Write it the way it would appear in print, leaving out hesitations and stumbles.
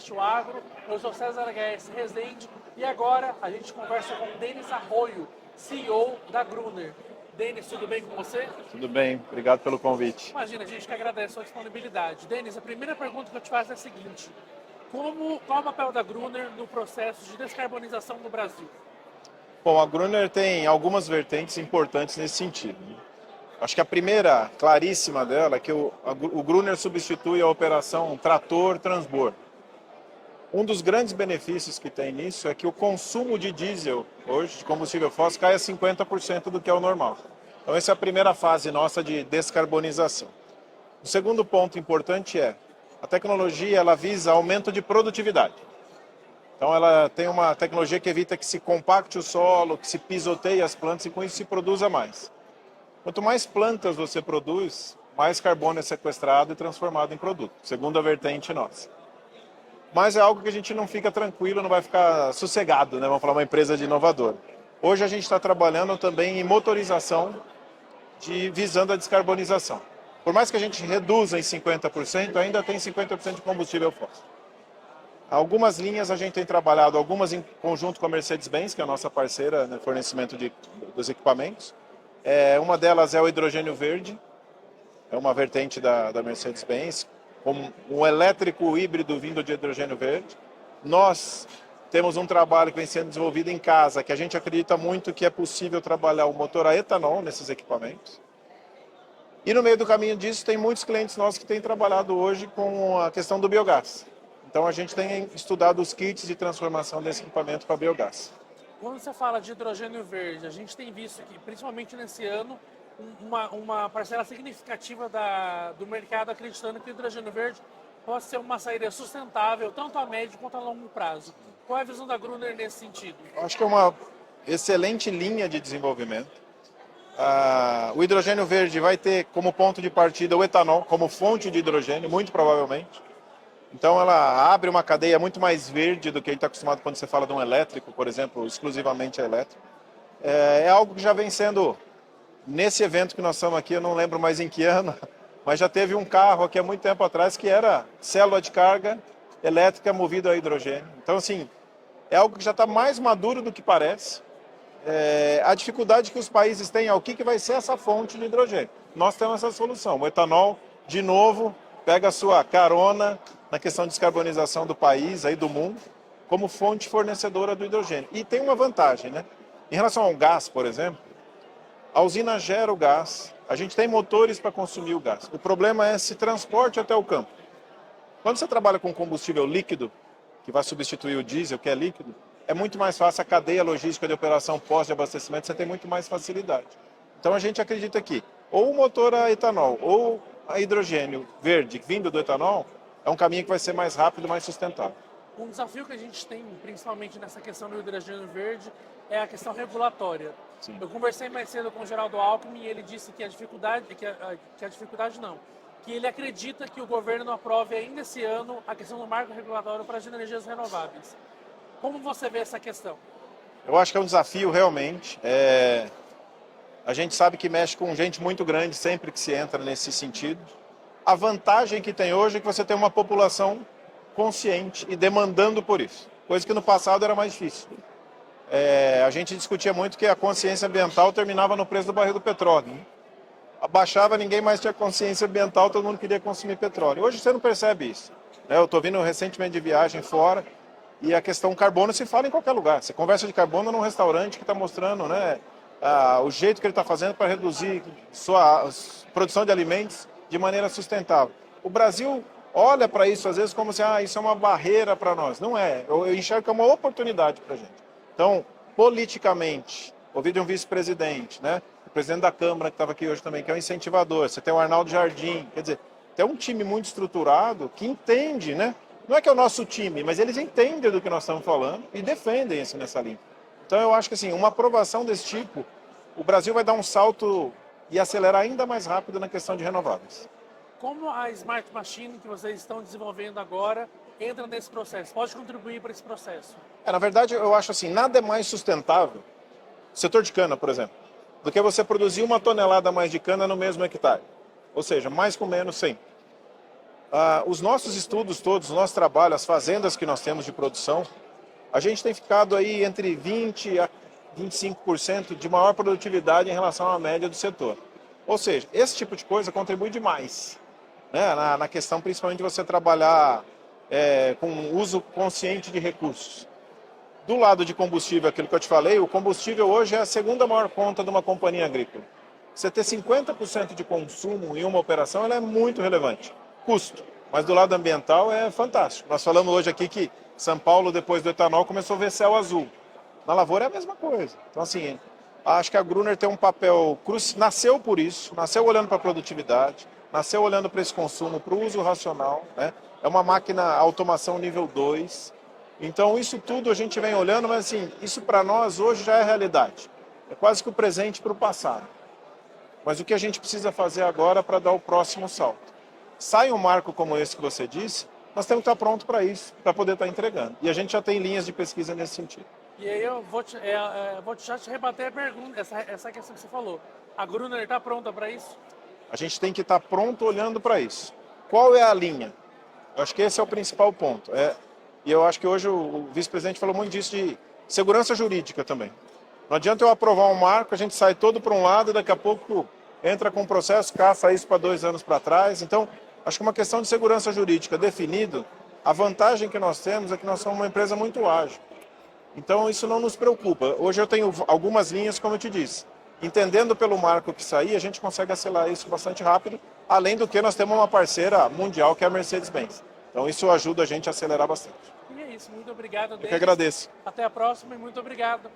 podcast O Agro. Eu sou César HS Rezende e agora a gente conversa com Denis Arroio, CEO da Gruner. Denis, tudo bem com você? Tudo bem, obrigado pelo convite. Imagina, a gente que agradece a sua disponibilidade. Denis, a primeira pergunta que eu te faço é a seguinte: qual é o papel da Gruner no processo de descarbonização no Brasil? Bom, a Gruner tem algumas vertentes importantes nesse sentido. Acho que a primeira, claríssima dela, é que o Gruner substitui a operação trator-transbordo. Um dos grandes benefícios que tem nisso é que o consumo de diesel, hoje, de combustível fóssil, cai a 50% do que é o normal. Então, essa é a primeira fase nossa de descarbonização. O segundo ponto importante é a tecnologia, ela visa aumento de produtividade. Então, ela tem uma tecnologia que evita que se compacte o solo, que se pisoteie as plantas e com isso se produza mais. Quanto mais plantas você produz, mais carbono é sequestrado e transformado em produto, segundo a vertente nossa. Mas é algo que a gente não fica tranquilo, não vai ficar sossegado, né? Vamos falar uma empresa de inovador. Hoje a gente está trabalhando também em motorização visando a descarbonização. Por mais que a gente reduza em 50%, ainda tem 50% de combustível fóssil. Algumas linhas a gente tem trabalhado, algumas em conjunto com a Mercedes-Benz, que é a nossa parceira no fornecimento dos equipamentos. Uma delas é o hidrogênio verde, é uma vertente da Mercedes-Benz, com um elétrico híbrido vindo de hidrogênio verde. Nós temos um trabalho que vem sendo desenvolvido em casa, que a gente acredita muito que é possível trabalhar o motor a etanol nesses equipamentos. E no meio do caminho disso, tem muitos clientes nossos que têm trabalhado hoje com a questão do biogás. Então, a gente tem estudado os kits de transformação desse equipamento para biogás. Quando você fala de hidrogênio verde, a gente tem visto que, principalmente nesse ano, uma parcela significativa do mercado acreditando que o hidrogênio verde pode ser uma saída sustentável, tanto a médio quanto a longo prazo. Qual é a visão da Gruner nesse sentido? Acho que é uma excelente linha de desenvolvimento. O hidrogênio verde vai ter como ponto de partida o etanol, como fonte de hidrogênio, muito provavelmente. Então, ela abre uma cadeia muito mais verde do que a gente está acostumado quando você fala de um elétrico, por exemplo, exclusivamente elétrico. É algo que já vem sendo, nesse evento que nós estamos aqui, eu não lembro mais em que ano, mas já teve um carro aqui há muito tempo atrás que era célula de carga elétrica movida a hidrogênio. Então, assim, é algo que já está mais maduro do que parece. A dificuldade que os países têm é o que vai ser essa fonte de hidrogênio. Nós temos essa solução. O etanol, de novo, pega a sua carona na questão de descarbonização do país, aí do mundo, como fonte fornecedora do hidrogênio. E tem uma vantagem, né? Em relação ao gás, por exemplo, a usina gera o gás, a gente tem motores para consumir o gás. O problema é esse transporte até o campo. Quando você trabalha com combustível líquido, que vai substituir o diesel, que é líquido, é muito mais fácil a cadeia logística de operação pós de abastecimento, você tem muito mais facilidade. Então a gente acredita que ou o motor a etanol ou a hidrogênio verde vindo do etanol é um caminho que vai ser mais rápido e mais sustentável. Um desafio que a gente tem, principalmente nessa questão do hidrogênio verde, é a questão regulatória. Sim. Eu conversei mais cedo com o Geraldo Alckmin e ele disse que que ele acredita que o governo não aprove ainda esse ano a questão do marco regulatório para as energias renováveis. Como você vê essa questão? Eu acho que é um desafio realmente. A gente sabe que mexe com gente muito grande sempre que se entra nesse sentido. A vantagem que tem hoje é que você tem uma população consciente e demandando por isso, coisa que no passado era mais difícil. A gente discutia muito que a consciência ambiental terminava no preço do barril do petróleo, né? Abaixava, ninguém mais tinha consciência ambiental, todo mundo queria consumir petróleo. Hoje você não percebe isso, né? Eu estou vindo recentemente de viagem fora e a questão carbono se fala em qualquer lugar. Você conversa de carbono num restaurante que está mostrando, né, o jeito que ele está fazendo para reduzir sua produção de alimentos de maneira sustentável. O Brasil olha para isso às vezes como se isso é uma barreira para nós. Não é. Eu enxergo que é uma oportunidade para a gente. Então, politicamente, ouvi de um vice-presidente, né, o presidente da Câmara que estava aqui hoje também, que é um incentivador. Você tem o Arnaldo Jardim, quer dizer, tem um time muito estruturado que entende, né? Não é que é o nosso time, mas eles entendem do que nós estamos falando e defendem isso nessa linha. Então, eu acho que assim, uma aprovação desse tipo, o Brasil vai dar um salto e acelerar ainda mais rápido na questão de renováveis. Como a Smart Machine que vocês estão desenvolvendo agora entra nesse processo? Pode contribuir para esse processo? Na verdade, eu acho assim, nada é mais sustentável, setor de cana, por exemplo, do que você produzir 1 tonelada a mais de cana no mesmo hectare. Ou seja, mais com menos sempre. Os nossos estudos todos, o nosso trabalho, as fazendas que nós temos de produção, a gente tem ficado aí entre 20% a 25% de maior produtividade em relação à média do setor. Ou seja, esse tipo de coisa contribui demais, né, na questão principalmente de você trabalhar com uso consciente de recursos. Do lado de combustível, aquilo que eu te falei, o combustível hoje é a segunda maior conta de uma companhia agrícola. Você ter 50% de consumo em uma operação, ela é muito relevante. Custo, mas do lado ambiental é fantástico. Nós falamos hoje aqui que São Paulo, depois do etanol, começou a ver céu azul. Na lavoura é a mesma coisa. Então, assim, acho que a Gruner tem um papel crucial, nasceu por isso, nasceu olhando para a produtividade, nasceu olhando para esse consumo, para o uso racional, né? É uma máquina automação nível 2. Então, isso tudo a gente vem olhando, mas assim, isso para nós hoje já é realidade. É quase que o presente para o passado. Mas o que a gente precisa fazer agora para dar o próximo salto? Sai um marco como esse que você disse, nós temos que estar pronto para isso, para poder estar entregando. E a gente já tem linhas de pesquisa nesse sentido. E aí eu vou já te rebater a pergunta, essa questão que você falou. A Gruner está pronta para isso? A gente tem que estar pronto olhando para isso. Qual é a linha? Eu acho que esse é o principal ponto. E eu acho que hoje o vice-presidente falou muito disso de segurança jurídica também. Não adianta eu aprovar um marco, a gente sai todo para um lado e daqui a pouco entra com um processo, caça isso para 2 anos para trás. Então, acho que uma questão de segurança jurídica definido, a vantagem que nós temos é que nós somos uma empresa muito ágil. Então, isso não nos preocupa. Hoje eu tenho algumas linhas, como eu te disse. Entendendo pelo marco que sair, a gente consegue acelerar isso bastante rápido, além do que nós temos uma parceira mundial que é a Mercedes-Benz. Então, isso ajuda a gente a acelerar bastante. E é isso, muito obrigado, Denis. Eu que agradeço. Até a próxima e muito obrigado.